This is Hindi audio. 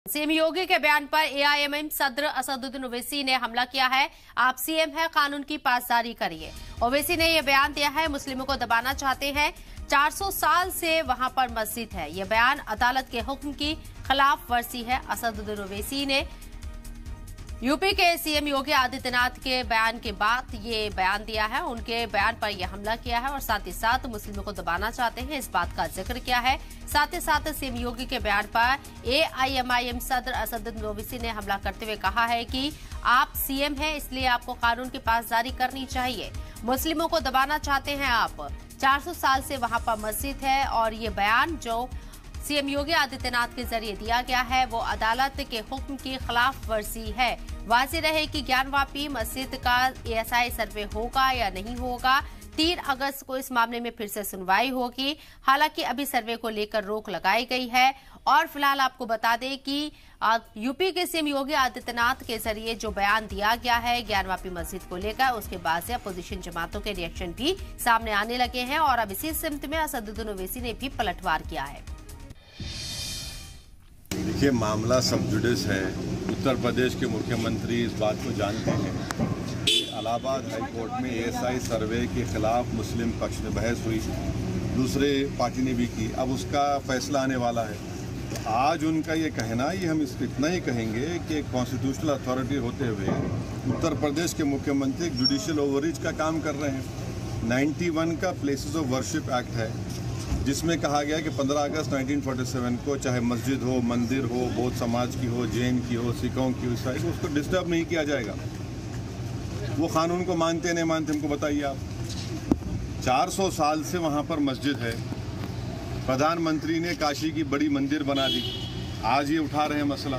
सीएम योगी के बयान पर एआईएमआईएम सदर असदुद्दीन ओवैसी ने हमला किया है। आप सीएम हैं, कानून की पासदारी करिए। ओवैसी ने यह बयान दिया है, मुस्लिमों को दबाना चाहते हैं। 400 साल से वहां पर मस्जिद है। यह बयान अदालत के हुक्म की खिलाफ वर्जी है। असदुद्दीन ओवैसी ने यूपी के सीएम योगी आदित्यनाथ के बयान के बाद ये बयान दिया है। उनके बयान पर यह हमला किया है और साथ ही साथ मुस्लिमों को दबाना चाहते हैं, इस बात का जिक्र किया है। साथ ही साथ सीएम योगी के बयान पर एआईएमआईएम सदर असदुद्दीन ओवैसी ने हमला करते हुए कहा है कि आप सीएम हैं, इसलिए आपको कानून की पासदारी करनी चाहिए। मुस्लिमों को दबाना चाहते हैं आप। 400 साल से वहां पर मस्जिद है और ये बयान जो सीएम योगी आदित्यनाथ के जरिए दिया गया है वो अदालत के हुक्म की खिलाफ वर्जी है। वाज़ेह रहे कि ज्ञानवापी मस्जिद का एएसआई सर्वे होगा या नहीं होगा। 3 अगस्त को इस मामले में फिर से सुनवाई होगी। हालांकि अभी सर्वे को लेकर रोक लगाई गई है। और फिलहाल आपको बता दें कि यूपी के सीएम योगी आदित्यनाथ के जरिए जो बयान दिया गया है ज्ञानवापी मस्जिद को लेकर, उसके बाद से अपोजिशन जमातों के रिएक्शन भी सामने आने लगे हैं और अब इसी सिमत में असदुद्दीन ओवैसी ने भी पलटवार किया है। देखिए, मामला सब जुडिस है। उत्तर प्रदेश के मुख्यमंत्री इस बात को जानते हैं कि इलाहाबाद हाई कोर्ट में एएसआई सर्वे के खिलाफ मुस्लिम पक्ष में बहस हुई, दूसरे पार्टी ने भी की। अब उसका फैसला आने वाला है। तो आज उनका ये कहना, ये हम इसको इतना ही कहेंगे कि कॉन्स्टिट्यूशनल अथॉरिटी होते हुए उत्तर प्रदेश के मुख्यमंत्री जुडिशियल ओवररीच का काम कर रहे हैं। 91 का प्लेसेस ऑफ वर्शिप एक्ट है, जिसमें कहा गया कि 15 अगस्त 1947 को चाहे मस्जिद हो, मंदिर हो, बौद्ध समाज की हो, जैन की हो, सिखों की हो, ईसाई को, उसको डिस्टर्ब नहीं किया जाएगा। वो कानून को मानते नहीं मानते हमको बताइए आप। 400 साल से वहाँ पर मस्जिद है। प्रधानमंत्री ने काशी की बड़ी मंदिर बना दी। आज ये उठा रहे हैं मसला।